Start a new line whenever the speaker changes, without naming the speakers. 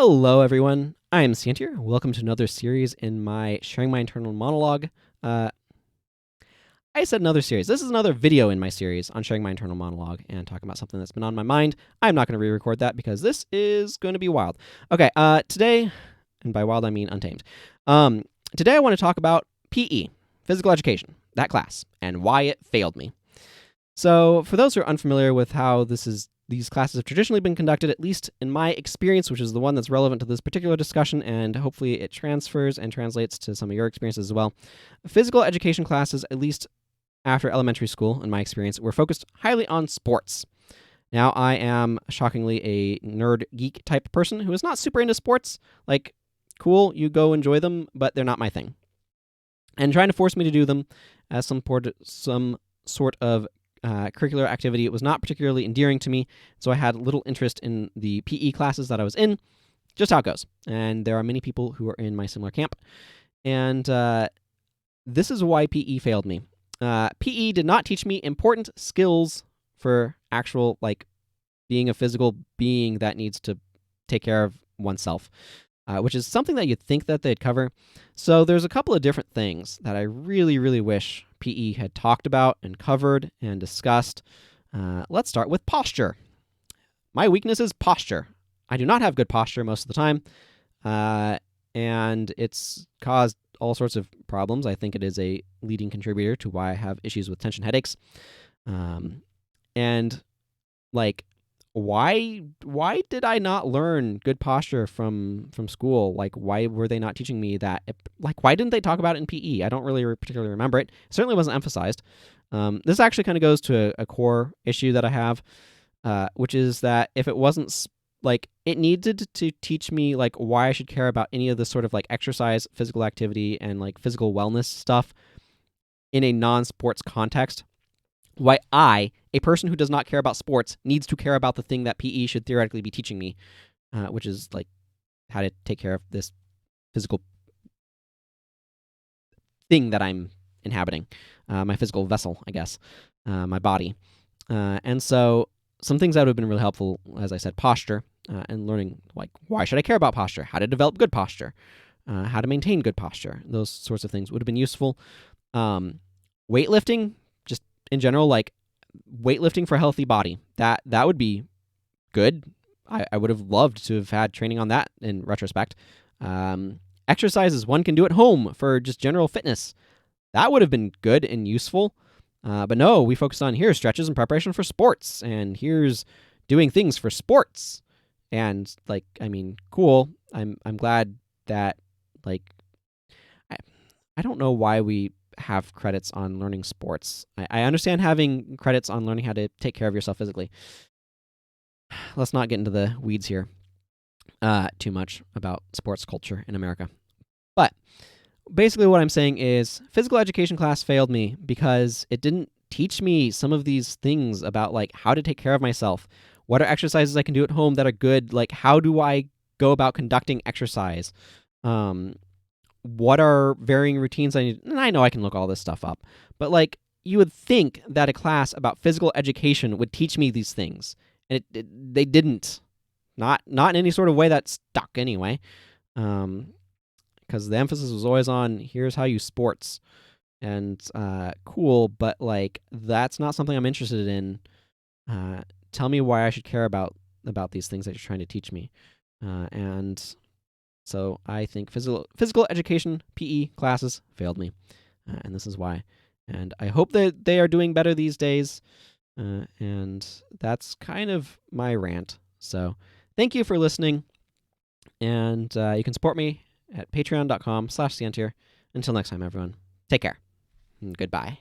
Hello, everyone. I am Santier. Welcome to another series in my Sharing My Internal Monologue. I said another series. This is another video in my series on Sharing My Internal Monologue and talking about something that's been on my mind. I'm not going to re-record that because this is going to be wild. Okay, today, and by wild I mean untamed. Today I want to talk about PE, physical education, that class, and why it failed me. So, for those who are unfamiliar with how these classes have traditionally been conducted, at least in my experience, which is the one that's relevant to this particular discussion, and hopefully it transfers and translates to some of your experiences as well. Physical education classes, at least after elementary school, in my experience, were focused highly on sports. Now, I am shockingly a nerd geek type person who is not super into sports. Like, cool, you go enjoy them, but they're not my thing. And trying to force me to do them as some sort of curricular activity, it was not particularly endearing to me, so I had little interest in the PE classes that I was in. Just how it goes. And there are many people who are in my similar camp. And this is why PE failed me. PE did not teach me important skills for actual, being a physical being that needs to take care of oneself, which is something that you'd think that they'd cover. So there's a couple of different things that I really, really wish PE had talked about and covered and discussed. Let's start with posture. My weakness is posture. I do not have good posture most of the time, and it's caused all sorts of problems. I think it is a leading contributor to why I have issues with tension headaches. Why did I not learn good posture from school? Why were they not teaching me that? Why didn't they talk about it in PE? I don't really particularly remember it. It certainly wasn't emphasized. This actually kind of goes to a core issue that I have, which is that if it wasn't it needed to teach me why I should care about any of this sort of exercise, physical activity, and physical wellness stuff in a non-sports context. Why I, a person who does not care about sports, needs to care about the thing that PE should theoretically be teaching me, which is how to take care of this physical thing that I'm inhabiting, my physical vessel, I guess, my body. And so some things that would have been really helpful, as I said, posture, and learning why should I care about posture, how to develop good posture, how to maintain good posture. Those sorts of things would have been useful. Weightlifting, just in general, weightlifting for a healthy body, that would be good. I would have loved to have had training on that in retrospect. Exercises one can do at home for just general fitness, that would have been good and useful. But no, we focused on here's stretches in preparation for sports, and here's doing things for sports. And cool. I'm glad that I don't know why we have credits on learning sports. I understand having credits on learning how to take care of yourself physically. Let's not get into the weeds here too much about sports culture in America. But basically what I'm saying is physical education class failed me because it didn't teach me some of these things about how to take care of myself. What are exercises I can do at home that are good? How do I go about conducting exercise? What are varying routines I need? And I know I can look all this stuff up, but you would think that a class about physical education would teach me these things, and they didn't. Not in any sort of way that stuck anyway, because the emphasis was always on here's how you sports, and cool, but that's not something I'm interested in. Tell me why I should care about these things that you're trying to teach me, and so I think physical education PE classes failed me, and this is why. And I hope that they are doing better these days, and that's kind of my rant. So thank you for listening, and you can support me at patreon.com/Santier. Until next time, everyone, take care, and goodbye.